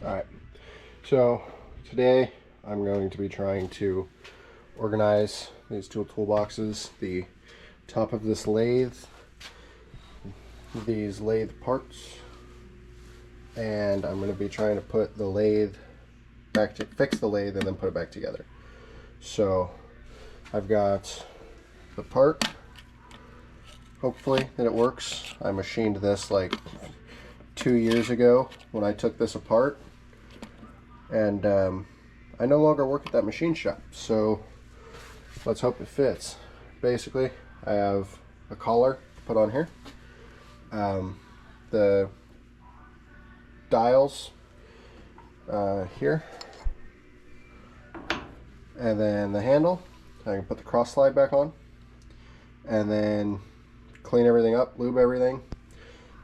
Alright, so today I'm going to be trying to organize these two toolboxes, the top of this lathe, these lathe parts, and I'm going to be trying to put the lathe back to fix the lathe and then put it back together. So I've got the part, hopefully that it works. I machined this like 2 years ago when I took this apart, and I no longer work at that machine shop, so let's hope it fits. Basically, I have a collar to put on here, the dials here, and then the handle. I can put the cross slide back on, and then clean everything up, lube everything,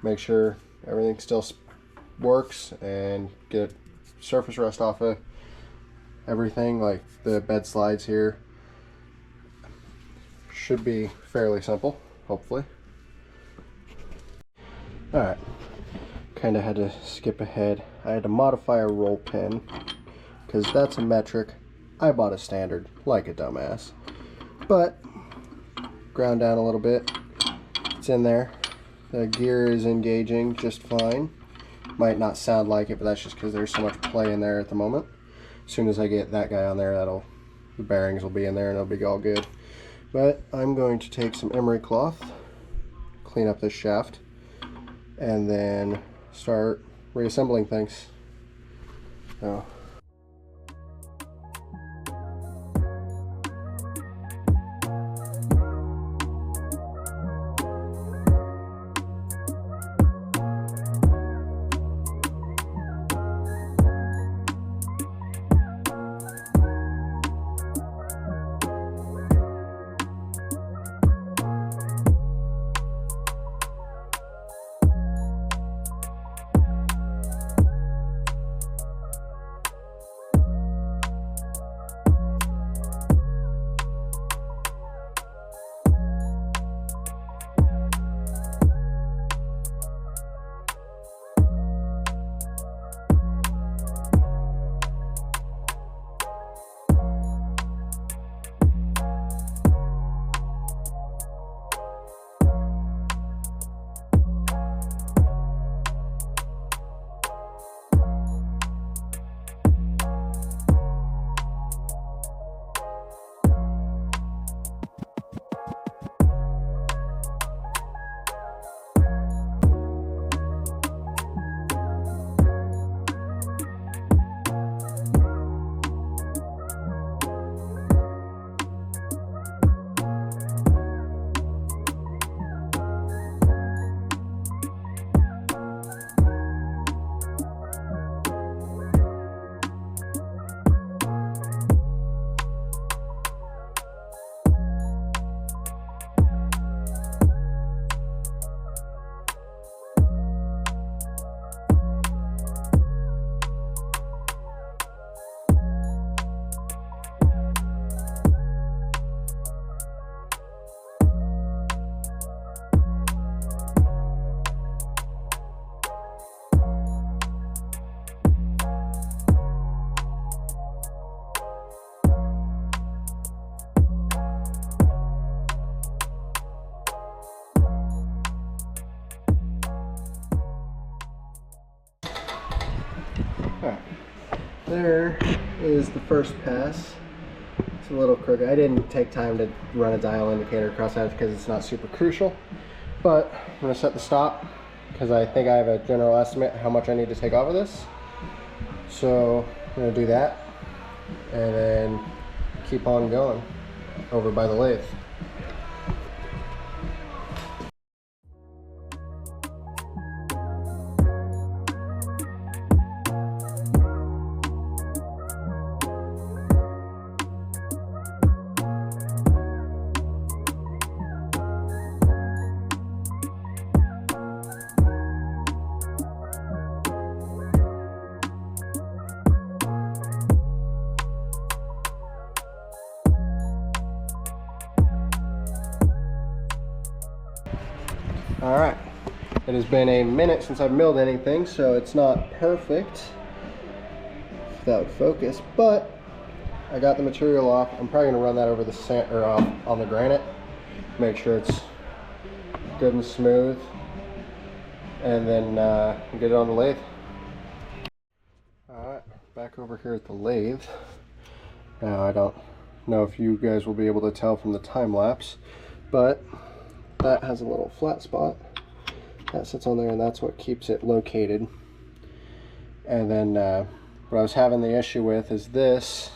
make sure everything still works, and get surface rust off of everything, like the bed slides here. Should be fairly simple, hopefully. Alright, kind of had to skip ahead. I had to modify a roll pin because that's a metric. I bought a standard like a dumbass, but ground down a little bit. It's in there. The gear is engaging just fine. Might not sound like it, but that's just because there's so much play in there at the moment. As soon as I get that guy on there, the bearings will be in there and it'll be all good. But I'm going to take some emery cloth, clean up this shaft, and then start reassembling things. So, alright, there is the first pass. It's a little crooked. I didn't take time to run a dial indicator across that because it's not super crucial, but I'm going to set the stop because I think I have a general estimate how much I need to take off of this. So I'm going to do that and then keep on going over by the lathe. Alright, it has been a minute since I've milled anything, so it's not perfect, if that would focus, but I got the material off. I'm probably going to run that over the sand or on the granite, make sure it's good and smooth, and then get it on the lathe. Alright, back over here at the lathe. Now I don't know if you guys will be able to tell from the time lapse, but that has a little flat spot that sits on there, and that's what keeps it located. And then what I was having the issue with is this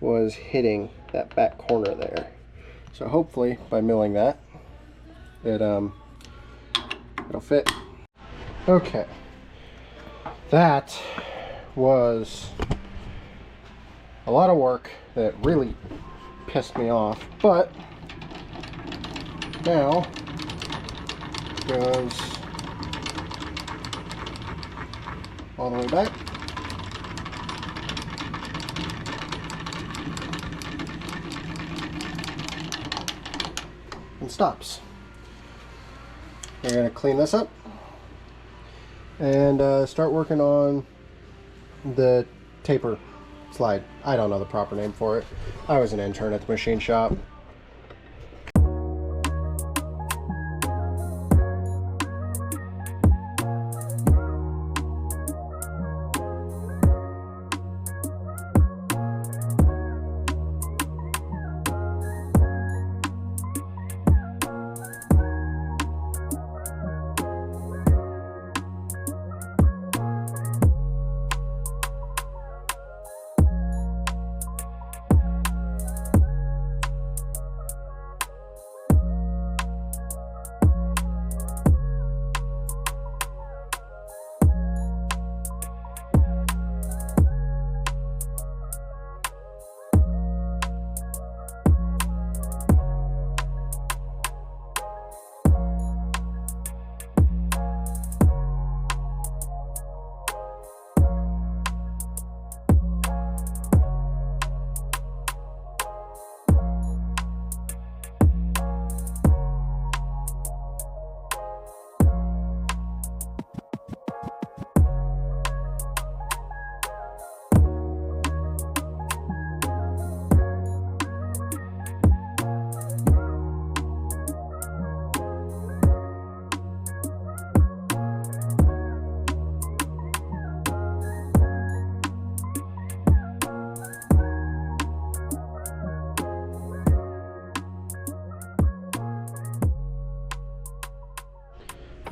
was hitting that back corner there. So hopefully by milling that, it'll fit. Okay, that was a lot of work that really pissed me off, but now goes all the way back. And stops. We're going to clean this up and start working on the taper slide. I don't know the proper name for it. I was an intern at the machine shop.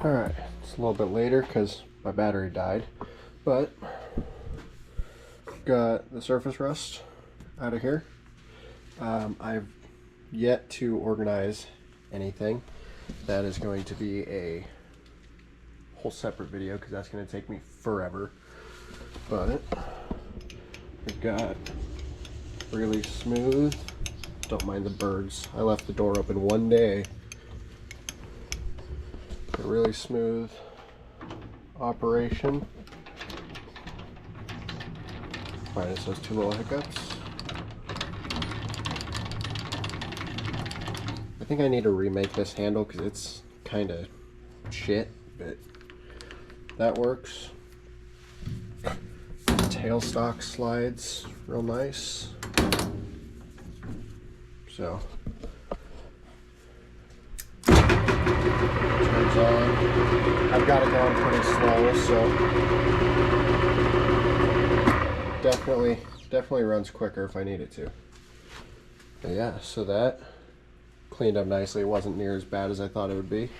Alright, it's a little bit later because my battery died, but got the surface rust out of here. I've yet to organize anything. That is going to be a whole separate video because that's going to take me forever. But we've got really smooth. Don't mind the birds. I left the door open one day. A really smooth operation. Minus those two little hiccups. I think I need to remake this handle because it's kind of shit, but that works. Tailstock slides real nice. So turns on. I've got it going pretty slow, so definitely runs quicker if I need it to. But yeah, so that cleaned up nicely. It wasn't near as bad as I thought it would be.